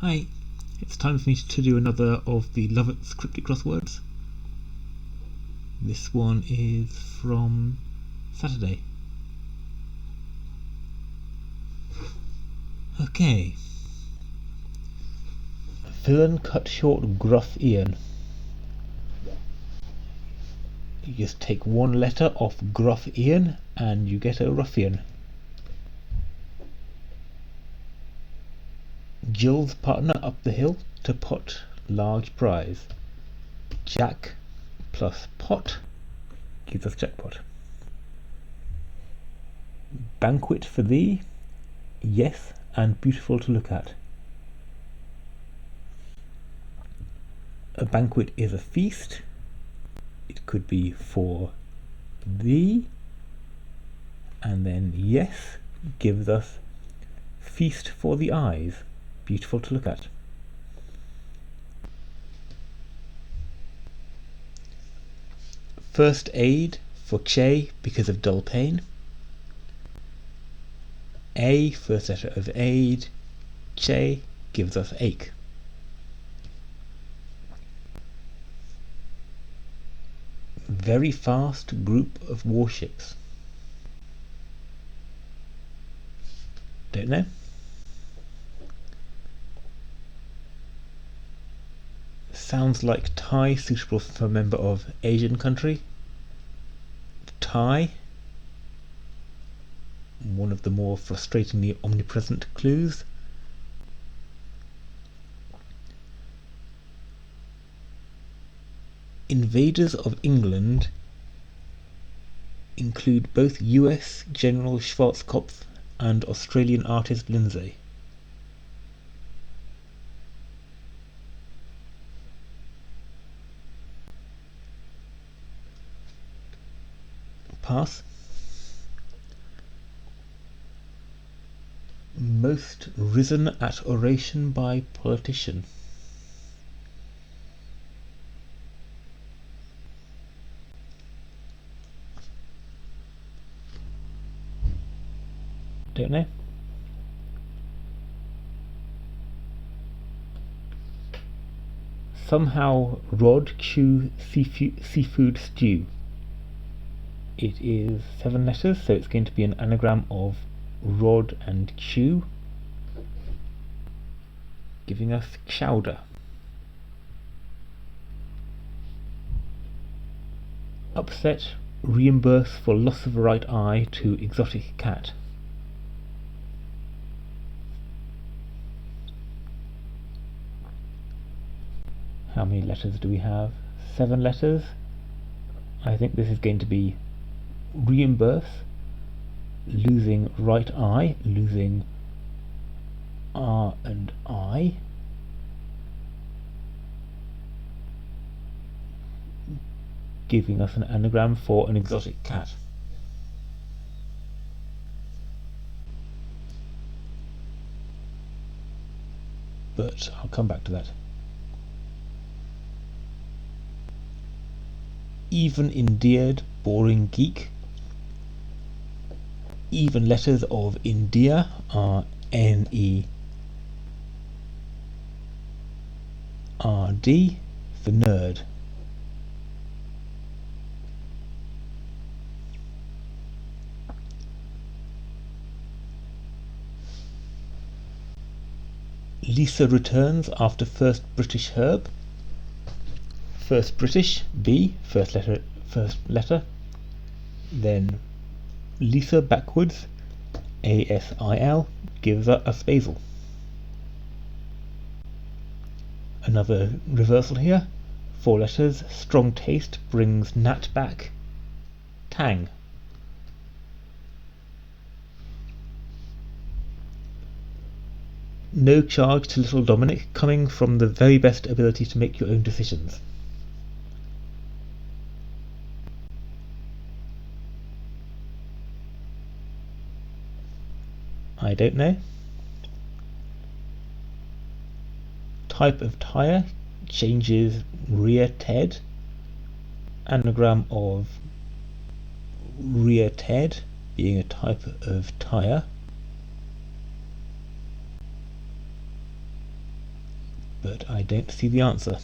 Hi, it's time for me to do another of the Lovatts cryptic crosswords. This one is from Saturday. Okay. Villain cut short gruff Ian. You just take one letter off gruff Ian and you get a ruffian. Jill's partner up the hill to pot large prize. Jack plus pot gives us jackpot. Banquet for thee, yes, and beautiful to look at. A banquet is a feast. It could be for thee, and then yes gives us feast for the eyes, beautiful to look at. First aid for Che because of dull pain. A, first letter of aid, Che gives us ache. Very fast group of warships. Don't know. Sounds like Thai, suitable for a member of Asian country. Thai, one of the more frustratingly omnipresent clues. Invaders of England include both US General Schwarzkopf and Australian artist Lindsay. Pass. Most risen at oration by politician. Don't know. Somehow Rod chew seafood stew. It is 7 letters, so it's going to be an anagram of rod and chew, giving us chowder. Upset, reimburse for loss of right eye to exotic cat. How many letters do we have? 7 letters. I think this is going to be reimburse, losing right eye, losing R and I, giving us an anagram for an exotic cat. But I'll come back to that. Even endeared, boring geek. Even letters of India are N-E-R-D for nerd. Lisa returns after first British herb. First British, B, first letter, then Lisa backwards, A-S-I-L, gives us basil. Another reversal here, 4 letters, strong taste brings Nat back, tang. No charge to little Dominic, coming from the very best ability to make your own decisions. I don't know. Type of tire changes rear Ted. Anagram of rear Ted being a type of tire. but I don't see the answer.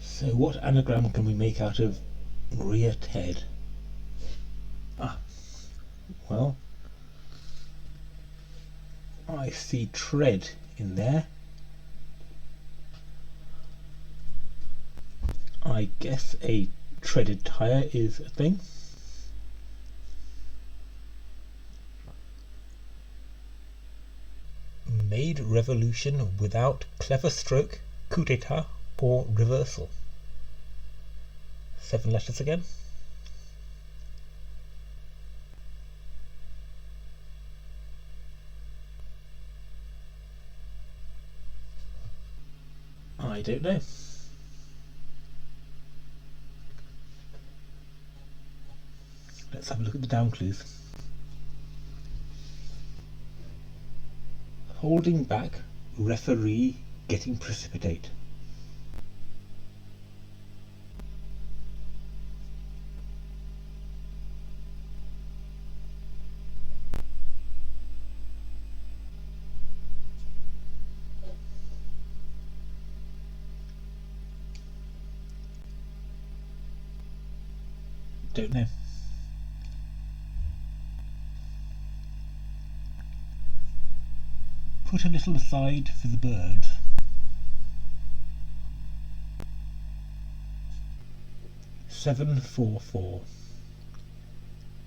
So what anagram can we make out of Maria Ted? Ah, well, I see tread in there. I guess a treaded tyre is a thing. Made revolution without clever stroke, coup d'etat, or reversal. 7 letters again. I don't know. Let's have a look at the down clues. Holding back, referee, getting precipitate. Don't know. Put a little aside for the birds. Seven, 4, 4.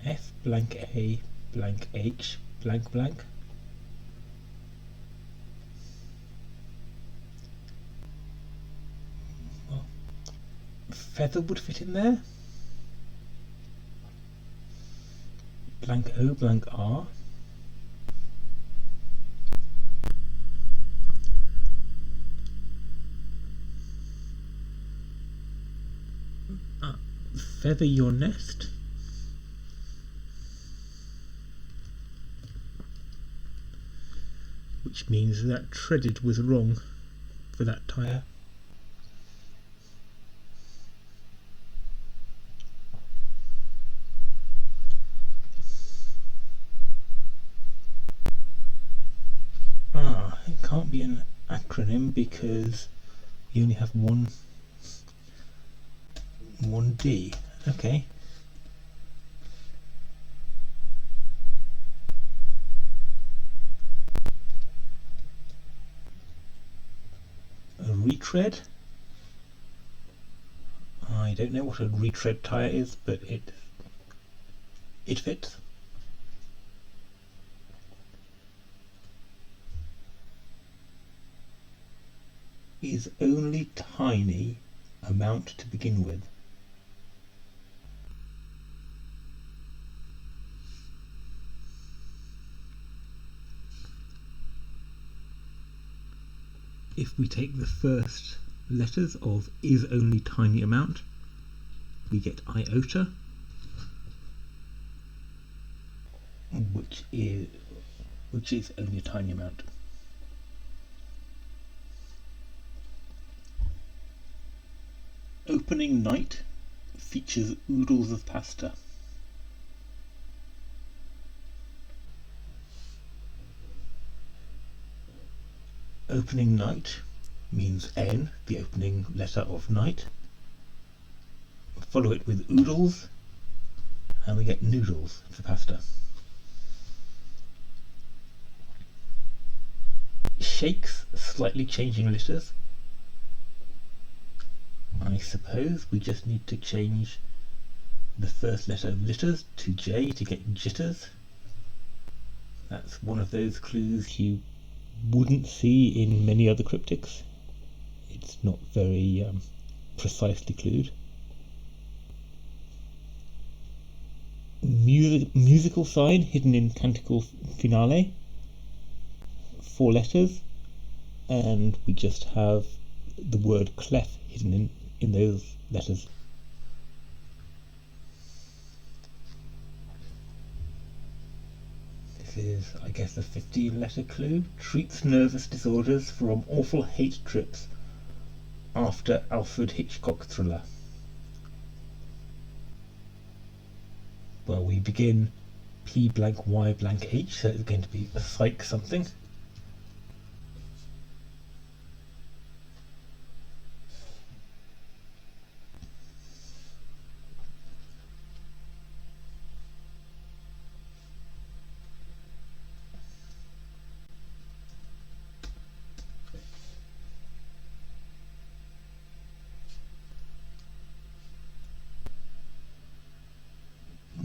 F blank A blank H blank blank. Well, feather would fit in there. Blank O blank R. Feather your nest. Which means that treaded was wrong for that tyre. It can't be an acronym because you only have one D. Okay. A retread. I don't know what a retread tyre is, but it fits. Is only tiny amount to begin with. If we take the first letters of is only tiny amount, we get iota, which is only a tiny amount. Opening night features oodles of pasta. Opening night means N, the opening letter of night. Follow it with oodles, and we get noodles for pasta. Shakes, slightly changing letters. I suppose we just need to change the first letter of litters to J to get jitters. That's one of those clues you wouldn't see in many other cryptics. It's not very precisely clued. Musical sign hidden in canticle finale. 4 letters, and we just have the word clef hidden in those letters. This is, I guess, a 15-letter clue. Treats nervous disorders from awful hate trips after Alfred Hitchcock thriller. Well, we begin P blank Y blank H, so it's going to be a psych something.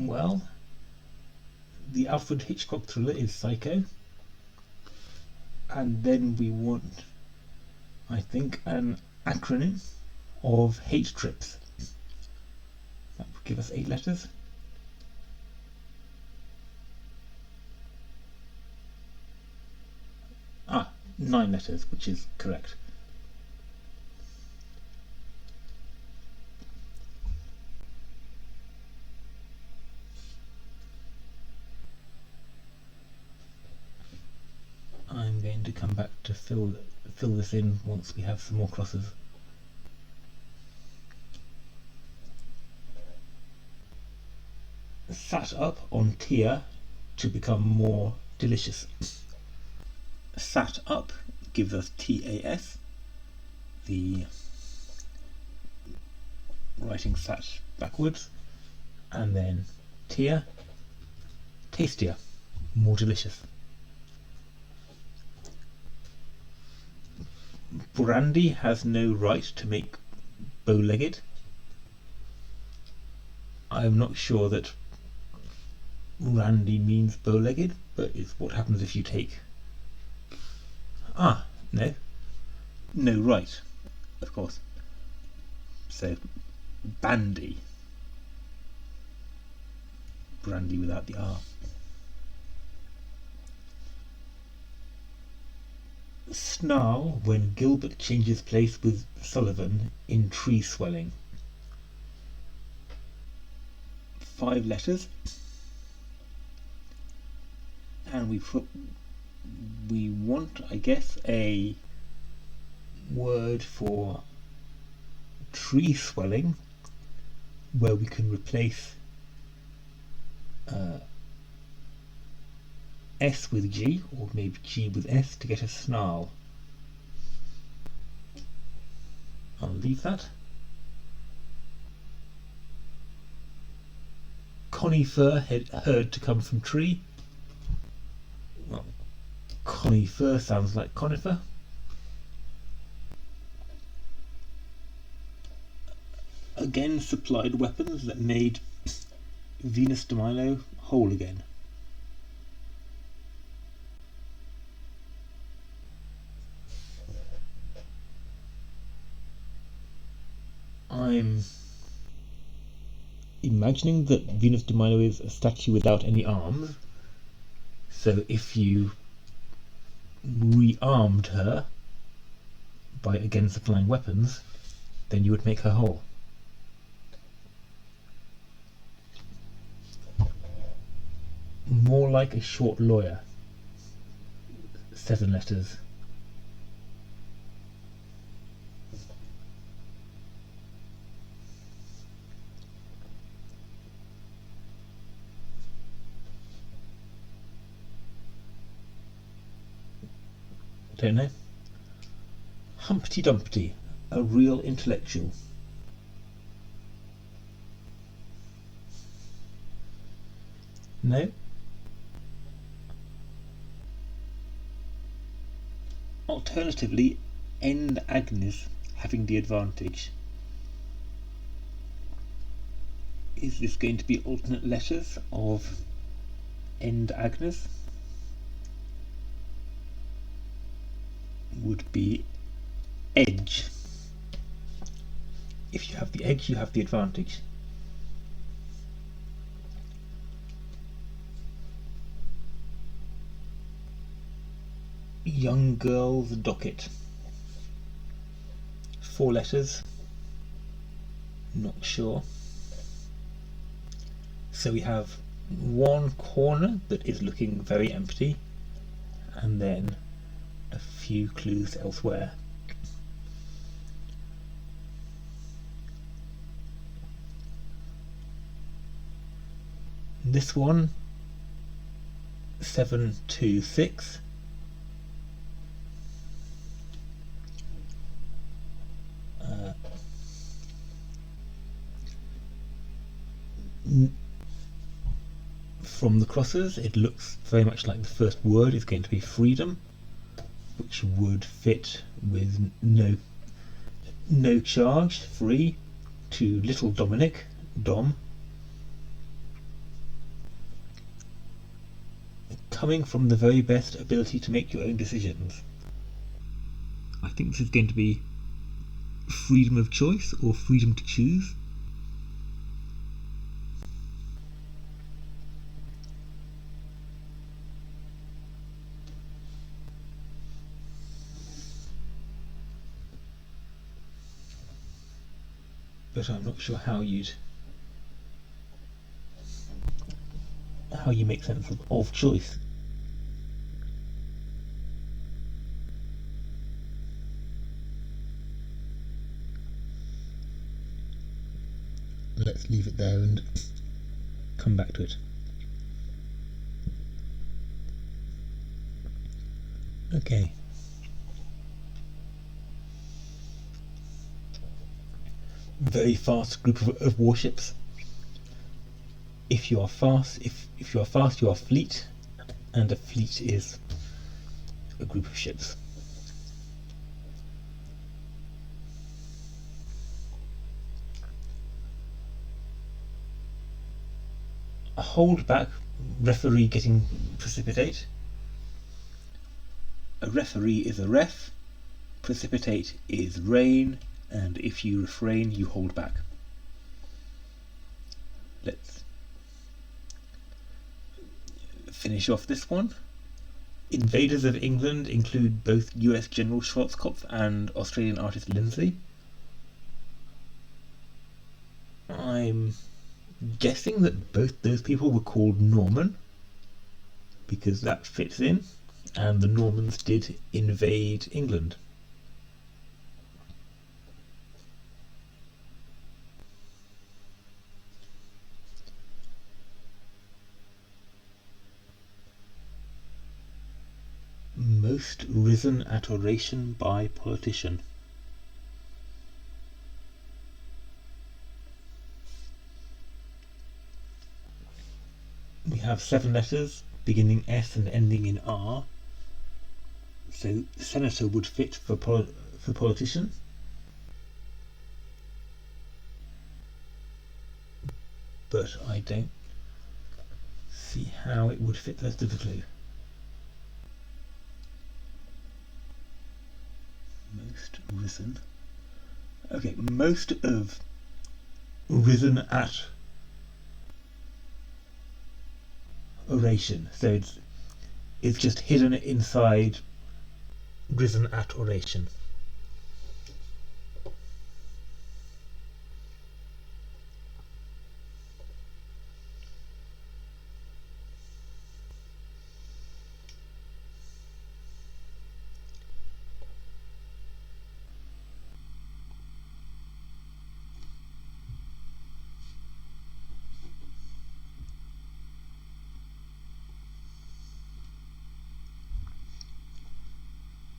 Well, the Alfred Hitchcock thriller is Psycho, and then we want, I think, an acronym of H trips. That would give us 8 letters. Ah, 9 letters, which is correct. I'm going to come back to fill this in once we have some more crosses. Sat up on tier to become more delicious. Sat up gives us TAS, the writing sat backwards, and then tier, tastier, more delicious. Brandy has no right to make bow-legged. I'm not sure that Randy means bow-legged, but it's what happens if you take... Ah, no. No right, of course. So, bandy. Brandy without the R. Snarl when Gilbert changes place with Sullivan in tree swelling. 5 letters. And we want, I guess, a word for tree swelling where we can replace S with G, or maybe G with S to get a snarl. I'll leave that. Conifer heard to come from tree. Well, conifer sounds like conifer. Again supplied weapons that made Venus de Milo whole again. I'm imagining that Venus de Milo is a statue without any arms, so if you rearmed her by again supplying weapons, then you would make her whole. More like a short lawyer. 7 letters. Don't know. Humpty Dumpty, a real intellectual. No. Alternatively, end Agnes having the advantage. Is this going to be alternate letters of end Agnes? Would be edge. If you have the edge, you have the advantage. Young girl's docket. 4 letters. Not sure. So we have one corner that is looking very empty, and then a few clues elsewhere. This one 726. From the crosses, it looks very much like the first word is going to be freedom, which would fit with no charge, free, to little Dominic, Dom. Coming from the very best ability to make your own decisions. I think this is going to be freedom of choice or freedom to choose. But I'm not sure how you make sense of choice. Let's leave it there and come back to it. Okay. Very fast group of warships. If you are fast, if you are fast, you are fleet, and a fleet is a group of ships. A hold back, referee getting precipitate. A referee is a ref, precipitate is rain, and if you refrain, you hold back. Let's finish off this one. Invaders of England include both US General Schwarzkopf and Australian artist Lindsay. I'm guessing that both those people were called Norman, because that fits in, and the Normans did invade England. Most risen at oration by politician. We have 7 letters beginning S and ending in R, so senator would fit for politician. But I don't see how it would fit the rest of the clue. Most risen. Okay, most of risen at oration. So it's just hidden inside risen at oration.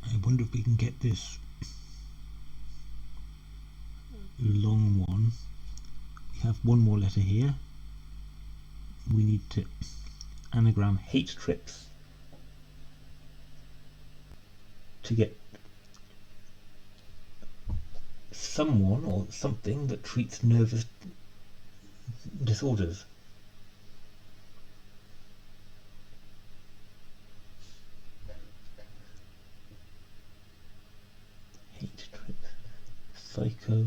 I wonder if we can get this long one. We have one more letter here. We need to anagram hate trips to get someone or something that treats nervous disorders. Hate trip, psycho.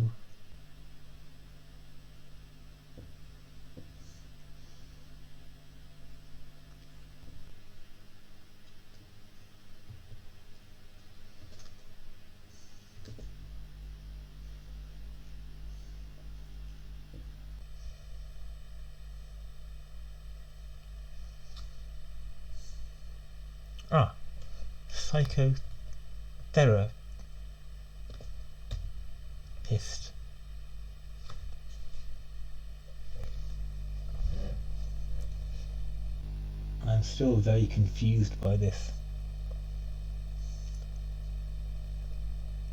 Psychotherapist. And still very confused by this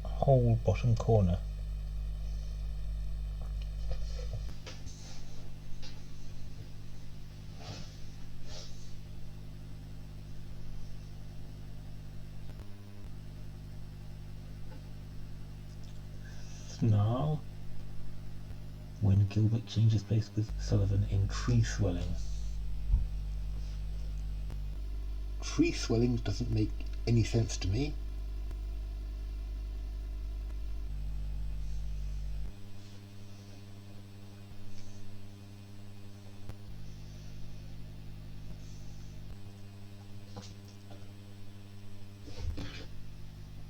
whole bottom corner. Snarl when Gilbert changes place with Sullivan in tree swelling. Tree swelling doesn't make any sense to me.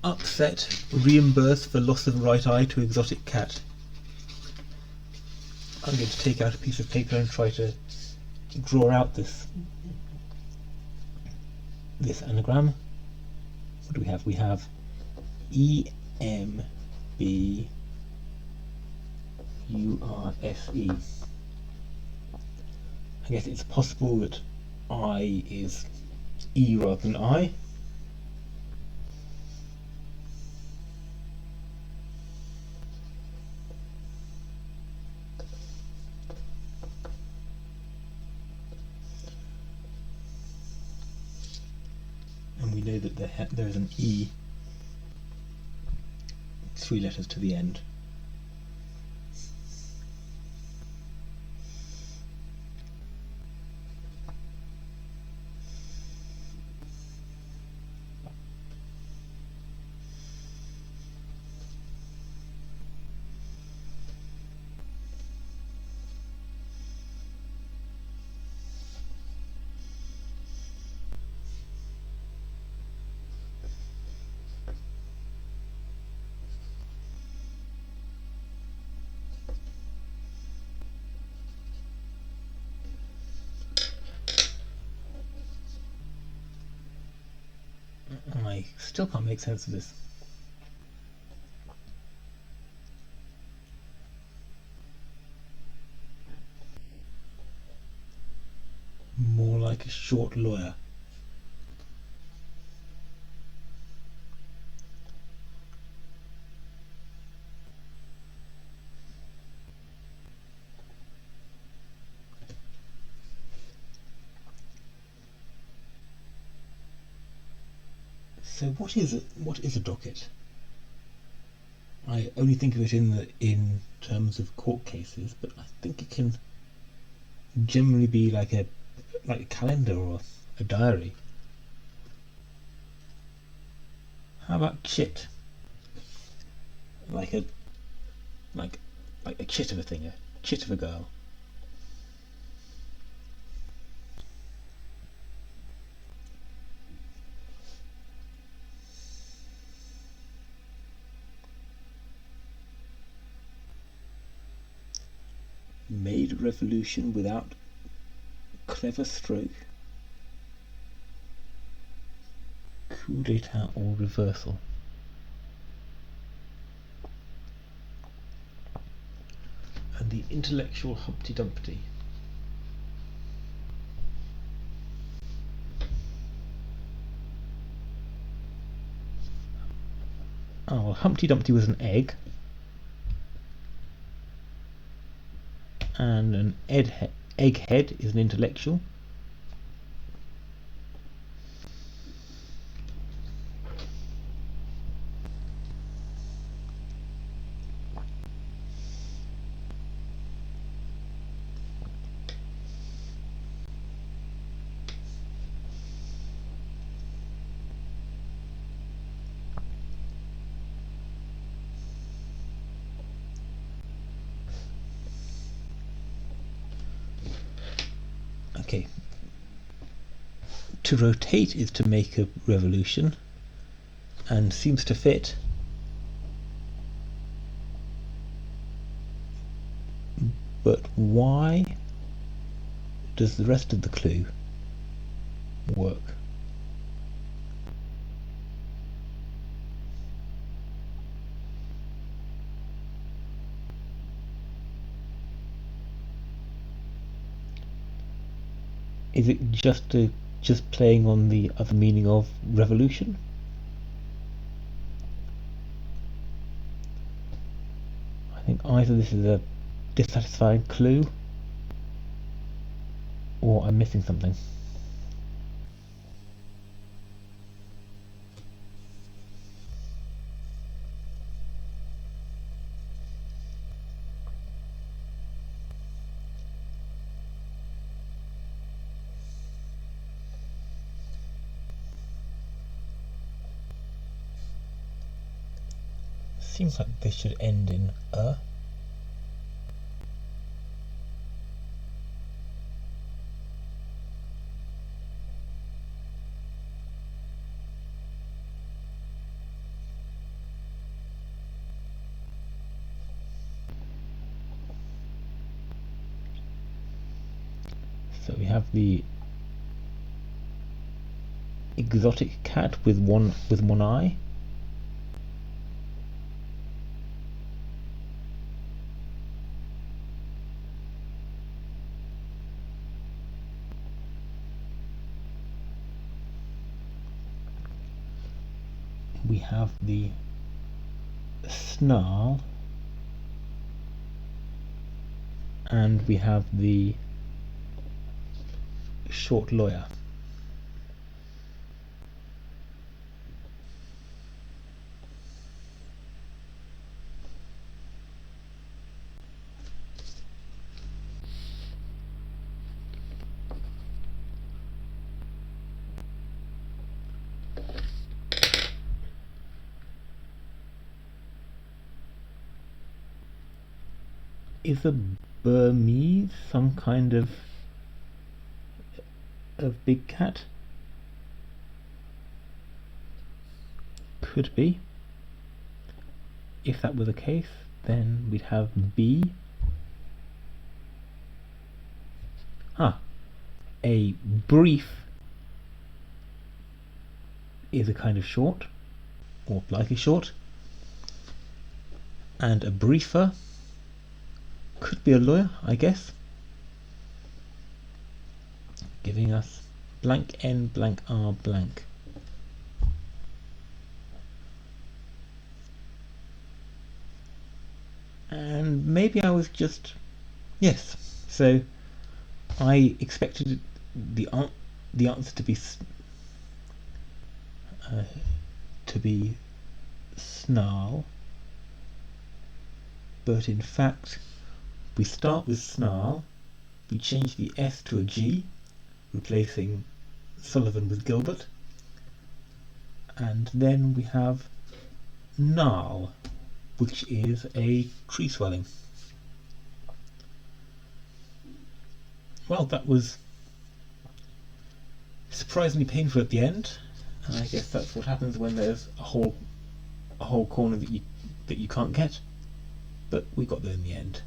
Upset, reimburse for loss of right eye to exotic cat. I'm going to take out a piece of paper and try to draw out this anagram. What do we have? We have EMBURSE. I guess it's possible that I is E rather than I. And we know that there is an E, 3 letters to the end. I still can't make sense of this. More like a short lawyer. So what is it? What is a docket? I only think of it in terms of court cases, but I think it can generally be like a calendar or a diary. How about chit? Like a chit of a thing, a chit of a girl. Made revolution without clever stroke. Coup d'etat or reversal. And the intellectual Humpty Dumpty. Oh, well, Humpty Dumpty was an egg. And an egghead is an intellectual. Okay. To rotate is to make a revolution, and seems to fit. But why does the rest of the clue work? Is it just a just playing on the other meaning of revolution. I think either this is a dissatisfying clue or I'm missing something. Seems like this should end in a. So we have the exotic cat with one eye. We have the snarl, and we have the short lawyer. Is a Burmese some kind of big cat? Could be. If that were the case, then we'd have B. A brief is a kind of short, or likely short, and a briefer could be a lawyer, I guess, giving us blank N blank R blank. And maybe I was just, yes, so I expected the answer to be snarl, but in fact we start with snarl, we change the S to a G, replacing Sullivan with Gilbert, and then we have gnarl, which is a tree swelling. Well, that was surprisingly painful at the end, and I guess that's what happens when there's a whole corner that you can't get. But we got there in the end.